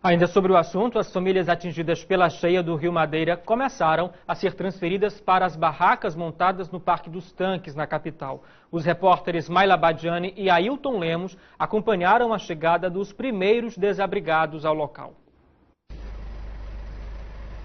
Ainda sobre o assunto, as famílias atingidas pela cheia do Rio Madeira começaram a ser transferidas para as barracas montadas no Parque dos Tanques, na capital. Os repórteres Mayla Badiani e Ailton Lemos acompanharam a chegada dos primeiros desabrigados ao local.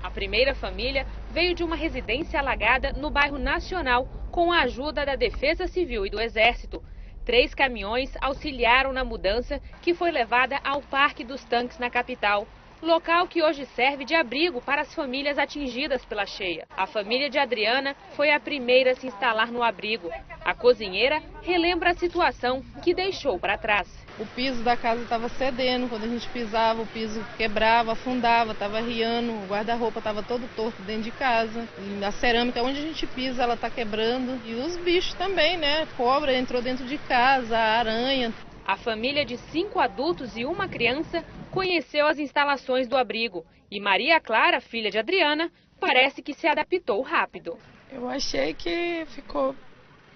A primeira família veio de uma residência alagada no bairro Nacional com a ajuda da Defesa Civil e do Exército. 3 caminhões auxiliaram na mudança, que foi levada ao Parque dos Tanques na capital, local que hoje serve de abrigo para as famílias atingidas pela cheia. A família de Adriana foi a primeira a se instalar no abrigo. A cozinheira relembra a situação que deixou para trás. O piso da casa estava cedendo, quando a gente pisava o piso quebrava, afundava, estava riando, o guarda-roupa estava todo torto dentro de casa. E a cerâmica, onde a gente pisa, ela está quebrando. E os bichos também, né? Cobra entrou dentro de casa, a aranha. A família de 5 adultos e uma criança conheceu as instalações do abrigo. E Maria Clara, filha de Adriana, parece que se adaptou rápido. Eu achei que ficou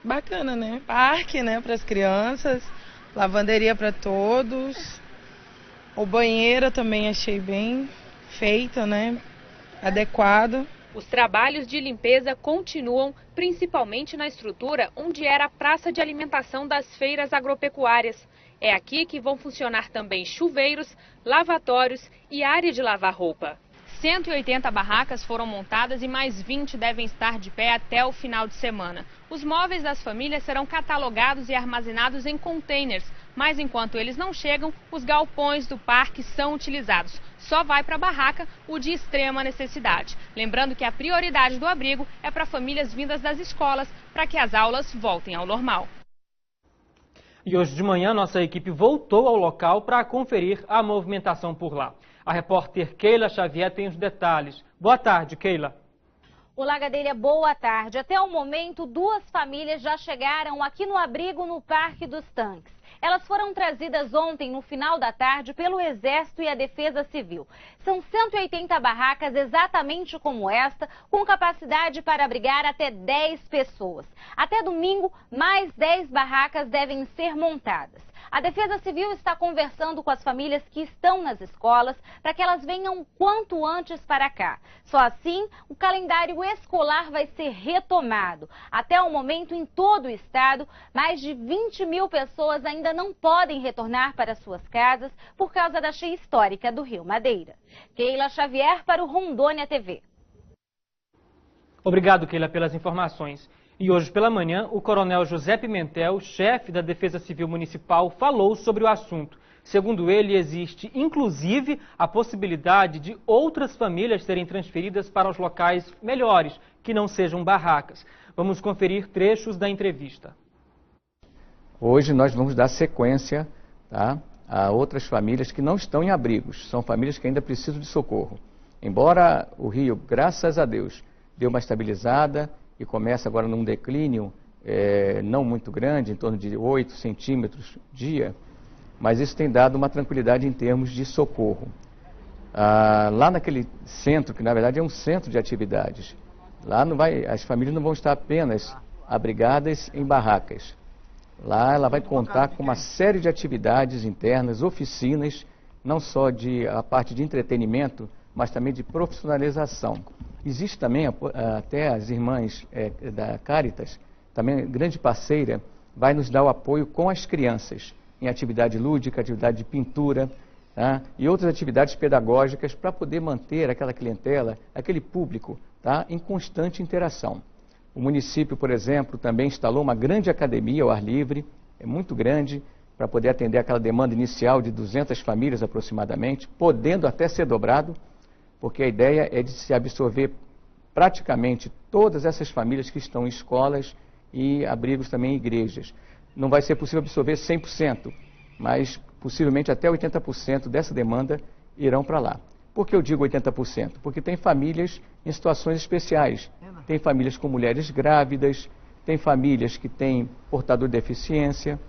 bacana, né? Parque, né, para as crianças. Lavanderia para todos. O banheiro também achei bem feita, né? Adequado. Os trabalhos de limpeza continuam, principalmente na estrutura onde era a praça de alimentação das feiras agropecuárias. É aqui que vão funcionar também chuveiros, lavatórios e área de lavar roupa. 180 barracas foram montadas e mais 20 devem estar de pé até o final de semana. Os móveis das famílias serão catalogados e armazenados em containers, mas enquanto eles não chegam, os galpões do parque são utilizados. Só vai para a barraca o de extrema necessidade. Lembrando que a prioridade do abrigo é para famílias vindas das escolas, para que as aulas voltem ao normal. E hoje de manhã, nossa equipe voltou ao local para conferir a movimentação por lá. A repórter Keila Xavier tem os detalhes. Boa tarde, Keila. Olá, Gadelha, boa tarde. Até o momento, 2 famílias já chegaram aqui no abrigo no Parque dos Tanques. Elas foram trazidas ontem, no final da tarde, pelo Exército e a Defesa Civil. São 180 barracas exatamente como esta, com capacidade para abrigar até 10 pessoas. Até domingo, mais 10 barracas devem ser montadas. A Defesa Civil está conversando com as famílias que estão nas escolas para que elas venham quanto antes para cá. Só assim, o calendário escolar vai ser retomado. Até o momento, em todo o estado, mais de 20 mil pessoas ainda não podem retornar para suas casas por causa da cheia histórica do Rio Madeira. Keila Xavier para o Rondônia TV. Obrigado, Keila, pelas informações. E hoje pela manhã, o coronel José Pimentel, chefe da Defesa Civil Municipal, falou sobre o assunto. Segundo ele, existe inclusive a possibilidade de outras famílias serem transferidas para os locais melhores, que não sejam barracas. Vamos conferir trechos da entrevista. Hoje nós vamos dar sequência, tá, a outras famílias que não estão em abrigos. São famílias que ainda precisam de socorro. Embora o rio, graças a Deus, deu uma estabilizada e começa agora num declínio não muito grande, em torno de 8 centímetros dia, mas isso tem dado uma tranquilidade em termos de socorro. Lá naquele centro, que na verdade é um centro de atividades, lá as famílias não vão estar apenas abrigadas em barracas. Lá ela vai contar com uma série de atividades internas, oficinas, não só a parte de entretenimento, mas também de profissionalização. Existe também, até as irmãs da Caritas, também grande parceira, vai nos dar o apoio com as crianças, em atividade lúdica, atividade de pintura, tá, e outras atividades pedagógicas para poder manter aquela clientela, aquele público, tá, em constante interação. O município, por exemplo, também instalou uma grande academia ao ar livre, é muito grande, para poder atender aquela demanda inicial de 200 famílias aproximadamente, podendo até ser dobrado, porque a ideia é de se absorver praticamente todas essas famílias que estão em escolas e abrigos também em igrejas. Não vai ser possível absorver 100%, mas possivelmente até 80% dessa demanda irão para lá. Por que eu digo 80%? Porque tem famílias em situações especiais. Tem famílias com mulheres grávidas, tem famílias que têm portador de deficiência,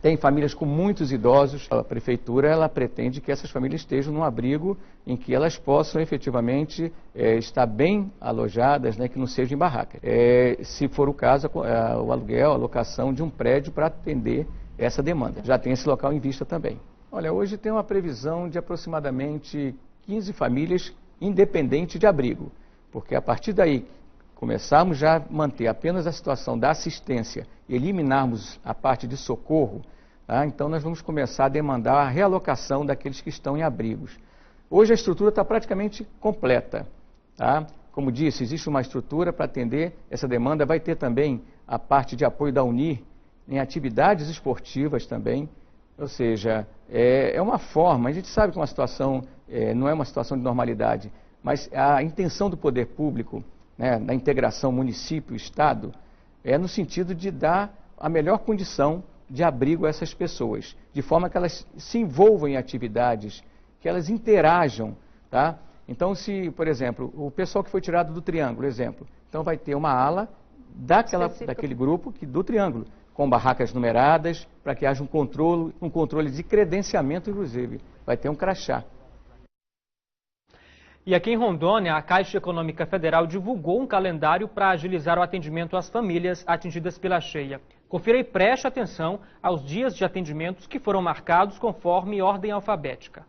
tem famílias com muitos idosos. A prefeitura ela pretende que essas famílias estejam num abrigo em que elas possam efetivamente estar bem alojadas, né, que não sejam em barraca. Se for o caso, o aluguel, a locação de um prédio para atender essa demanda. Já tem esse local em vista também. Olha, hoje tem uma previsão de aproximadamente 15 famílias independentes de abrigo, porque a partir daí começarmos já a manter apenas a situação da assistência e eliminarmos a parte de socorro, tá? Então nós vamos começar a demandar a realocação daqueles que estão em abrigos. Hoje a estrutura está praticamente completa, tá? Como disse, existe uma estrutura para atender essa demanda, vai ter também a parte de apoio da UNIR em atividades esportivas também, ou seja, é uma forma, a gente sabe que uma situação não é uma situação de normalidade, mas a intenção do poder público, né, da integração município-estado, é no sentido de dar a melhor condição de abrigo a essas pessoas, de forma que elas se envolvam em atividades, que elas interajam, tá? Então, se, por exemplo, o pessoal que foi tirado do Triângulo, exemplo, então vai ter uma ala daquele grupo do Triângulo, com barracas numeradas, para que haja um controle de credenciamento, inclusive. Vai ter um crachá. E aqui em Rondônia, a Caixa Econômica Federal divulgou um calendário para agilizar o atendimento às famílias atingidas pela cheia. Confira e preste atenção aos dias de atendimentos que foram marcados conforme ordem alfabética.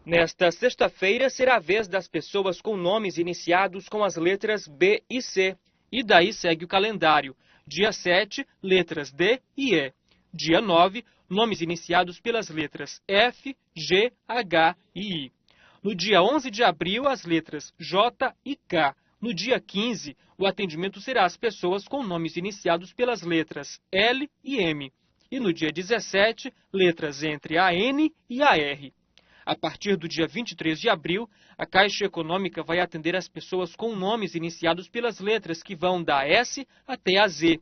Nesta sexta-feira será a vez das pessoas com nomes iniciados com as letras B e C. E daí segue o calendário. Dia 7, letras D e E. Dia 9, nomes iniciados pelas letras F, G, H e I. No dia 11 de abril, as letras J e K. No dia 15, o atendimento será às pessoas com nomes iniciados pelas letras L e M. E no dia 17, letras entre a N e a R. A partir do dia 23 de abril, a Caixa Econômica vai atender as pessoas com nomes iniciados pelas letras que vão da S até a Z.